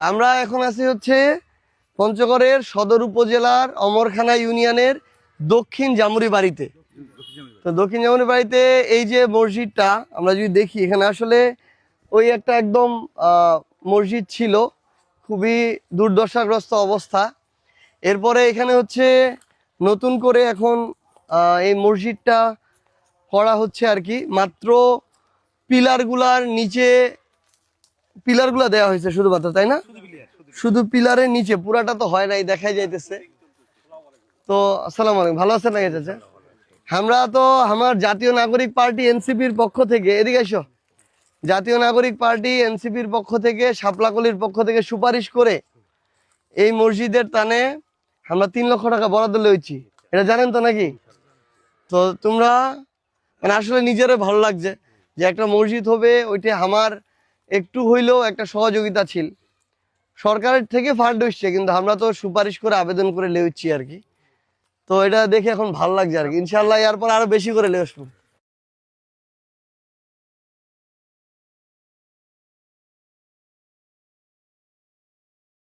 আমরা এখন আছি হচ্ছে পঞ্চগড়ের সদর উপজেলার অমরখানা ইউনিয়নের দক্ষিণ জামুরি বাড়িতে। তো দক্ষিণ জামুরি বাড়িতে এই যে মসজিদটা আমরা যদি দেখি, এখানে আসলে ওই একটা একদম মসজিদ ছিল, খুবই দুর্দশাগ্রস্ত অবস্থা। এরপরে এখানে হচ্ছে নতুন করে এখন এই মসজিদটা করা হচ্ছে আর কি। মাত্র পিলারগুলার নিচে পিলারগুলা দেওয়া হয়েছে শুধুমাত্র, তাই না? শুধু পিলারের নিচে, পুরাটা তো হয় নাই, দেখাই যাইতেছে। তো আসসালামু আলাইকুম, ভালো আছেন নাকি চাচা? আমরা তো আমার জাতীয় নাগরিক পার্টি এনসিপির পক্ষ থেকে, এদিকে এসো, জাতীয় নাগরিক পার্টি এনসিপির পক্ষ থেকে, শাপলাকলির পক্ষ থেকে সুপারিশ করে এই মসজিদের টানে আমরা 3 লক্ষ টাকা বরাদ্দ লইছি। এটা জানেন তো নাকি? তো তোমরা মানে আসলে নিজেরও ভালো লাগছে যে একটা মসজিদ হবে, ওইটা আমার একটু হইলেও একটা সহযোগিতা ছিল। সরকারের থেকে ফান্ড হচ্ছে, কিন্তু আমরা তো সুপারিশ করে আবেদন করে লেউছি আর কি। তো এটা দেখে এখন ভালো লাগছে আর কি। ইনশাল্লাহ এরপর আরো বেশি করে লে আসবো।